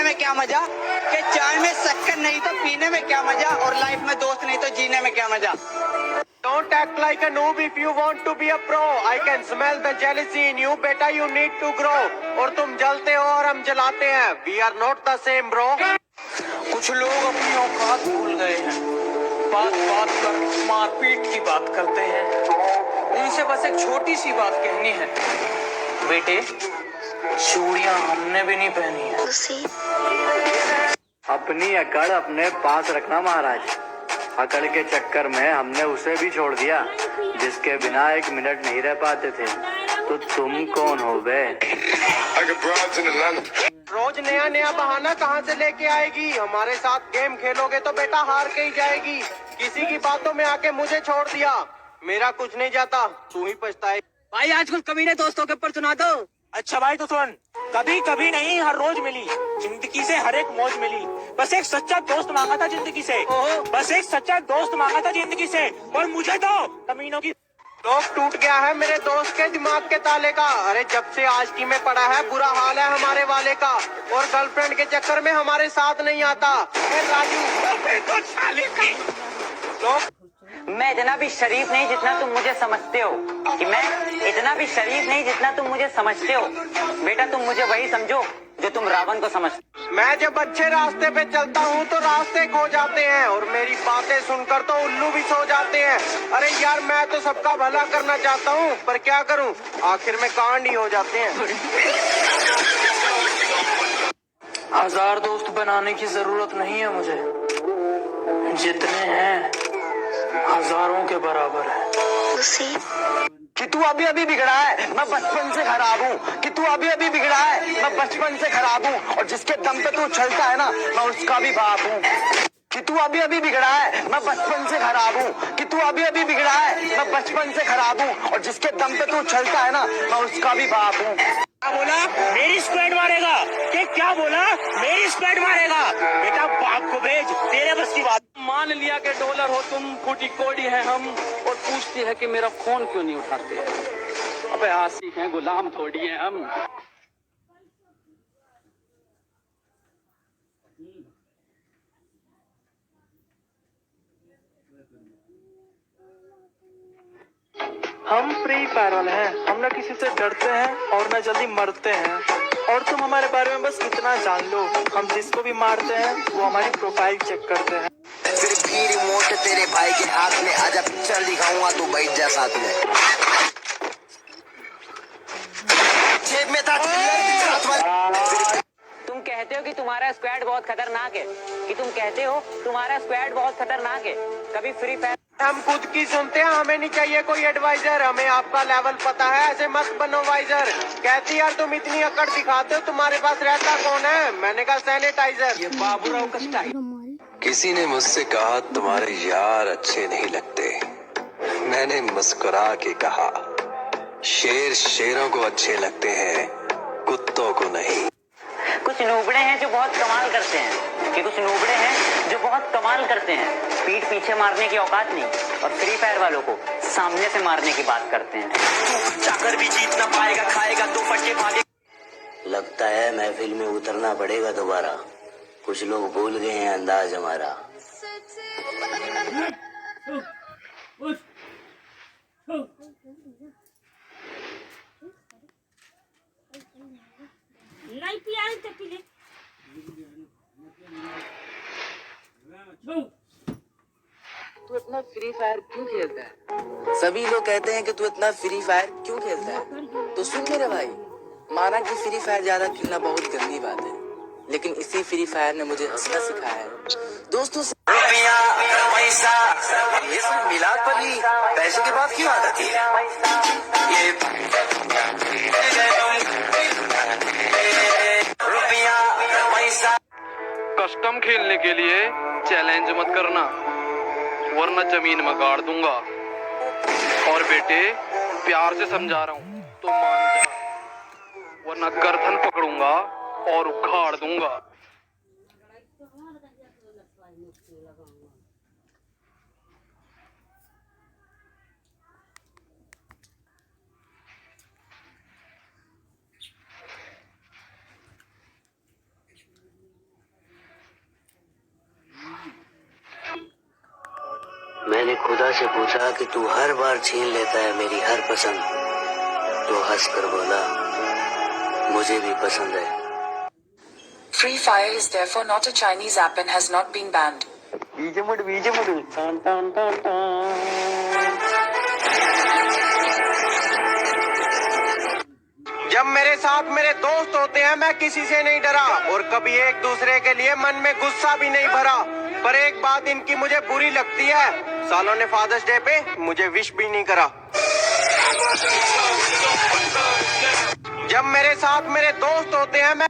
में क्या मजा, कि चाय में शक्कर नहीं तो पीने में क्या मजा, और लाइफ में दोस्त नहीं तो जीने में क्या मजा। Don't act like a noob if you want to be a pro. I can smell the jealousy in you. बेटा you need to grow. और तुम जलते हो और हम जलाते हैं. We are not the same bro. कुछ लोग अपनी औकात भूल गए हैं, बात बात पर मारपीट की बात करते हैं। उनसे बस एक छोटी सी बात कहनी है, बेटे चूड़ियां हमने भी नहीं पहनी है। अपनी अकड़ अपने पास रखना महाराज। अकड़ के चक्कर में हमने उसे भी छोड़ दिया जिसके बिना एक मिनट नहीं रह पाते थे। तो तुम कौन हो बे? रोज नया नया बहाना कहाँ से लेके आएगी? हमारे साथ गेम खेलोगे तो बेटा हार के ही जाएगी। किसी की बातों में आके मुझे छोड़ दिया, मेरा कुछ नहीं जाता, तू ही पछताए। भाई आजकल कमीने दोस्तों के ऊपर सुना दो। अच्छा भाई तो सुन, कभी कभी नहीं हर रोज मिली जिंदगी से हर एक मौज मिली। बस एक सच्चा दोस्त मांगा था जिंदगी से, बस एक सच्चा दोस्त मांगा था जिंदगी से, और मुझे तो कमीनों की लोग टूट गया है मेरे दोस्त के दिमाग के ताले का। अरे जब से आशिकी में पड़ा है बुरा हाल है हमारे वाले का, और गर्लफ्रेंड के चक्कर में हमारे साथ नहीं आता। राजू लोग मैं इतना भी शरीफ नहीं जितना तुम मुझे समझते हो, कि मैं इतना भी शरीफ नहीं जितना तुम मुझे समझते हो। बेटा तुम मुझे वही समझो जो तुम रावण को समझते। मैं जब अच्छे रास्ते पे चलता हूँ तो रास्ते खो जाते हैं, और मेरी बातें सुनकर तो उल्लू भी सो जाते हैं। अरे यार मैं तो सबका भला करना चाहता हूँ, पर क्या करूँ, आखिर में कांड ही हो जाते हैं। हजार दोस्त बनाने की जरूरत नहीं है मुझे, जितने हैं हजारों के बराबर है। कि तू अभी अभी बिगड़ा है, मैं बचपन से खराब हूँ। कि तू अभी अभी बिगड़ा है, मैं बचपन से खराब हूँ, और जिसके दम पे तू चलता है ना, मैं उसका भी बाप हूँ। कि तू अभी अभी बिगड़ा है, मैं बचपन से खराब हूँ। कि तू अभी अभी बिगड़ा है, मैं बचपन से खराब हूँ, और जिसके दम पे तू चलता है ना, मैं उसका भी बाप हूँ। क्या बोला? मेरी स्क्वाड मारेगा? कि क्या बोला? मेरी स्क्वाड मारेगा? बेटा बाप को भेज, तेरे बस की बात। मान लिया कि डॉलर हो तुम, फूटी कोड़ी है हम, और पूछती है कि मेरा फोन क्यों नहीं उठाते। अबे आशिक हैं, गुलाम थोड़ी हैं हम। हम फ्री फायर वाले हैं, हम न किसी से डरते हैं और न जल्दी मरते हैं। और तुम हमारे बारे में बस इतना जान लो, हम जिसको भी मारते हैं वो हमारी प्रोफाइल चेक करते हैं। फिर भी रिमोट तेरे भाई के हाथ में, आजा पिक्चर दिखाऊंगा तू बैठ जा साथ में। जेब में था तुम कहते हो कि तुम्हारा स्क्वाड बहुत खतरनाक है, कि तुम कहते हो तुम्हारा स्क्वाड बहुत खतरनाक है। कभी फ्री फायर हम खुद की सुनते हैं, हमें नहीं चाहिए कोई एडवाइजर। हमें आपका लेवल पता है, ऐसे मत बनो वाइजर। कहती यार तुम इतनी अकड़ दिखाते हो, तुम्हारे पास रहता कौन है? मैंने कहा सैनिटाइजर। ये बाबूराव का स्टाइल। किसी ने मुझसे कहा तुम्हारे यार अच्छे नहीं लगते। मैंने मुस्कुरा के कहा शेर शेरों को अच्छे लगते हैं, कुत्तों को नहीं। कुछ नूबड़े हैं जो बहुत कमाल करते हैं, कि कुछ नूबड़े हैं जो बहुत कमाल करते हैं। पीठ पीछे मारने की औकात नहीं, और फ्री फायर वालों को सामने से मारने की बात करते हैं। तू चाकर भी जीत ना पाएगा, खाएगा तो फटे भागे। लगता है महफिल में उतरना पड़ेगा दोबारा, कुछ लोग भूल गए हैं अंदाज हमारा। नहीं पिया तो पी ले। तू इतना फ्री फायर क्यों खेलता है? सभी लोग कहते हैं कि तू इतना फ्री फायर क्यों खेलता है। तो सुन मेरे भाई, माना कि फ्री फायर ज्यादा खेलना बहुत गंदी बात है, लेकिन इसी फ्री फायर ने मुझे हंसना सिखाया है। दोस्तों से रुपया पैसा ये सब मिलाद पर ही पैसे के बाद क्यों आती है? ये रुपया पैसा। कस्टम खेलने के लिए चैलेंज मत करना, वरना जमीन में गाड़ दूंगा। और बेटे प्यार से समझा रहा हूँ तो मान जा, वरना गर्दन पकड़ूंगा और उखाड़ दूंगा। मैंने खुदा से पूछा कि तू हर बार छीन लेता है मेरी हर पसंद, तो हंस कर बोला मुझे भी पसंद है। Free Fire is therefore not a Chinese app and has not been banned. जब मेरे साथ मेरे दोस्त होते हैं मैं किसी से नहीं डरा और कभी एक दूसरे के लिए मन में गुस्सा भी नहीं भरा। पर एक बात इनकी मुझे बुरी लगती है, सालों ने फादर्स डे पे मुझे विश भी नहीं करा। जब मेरे साथ मेरे दोस्त होते हैं मैं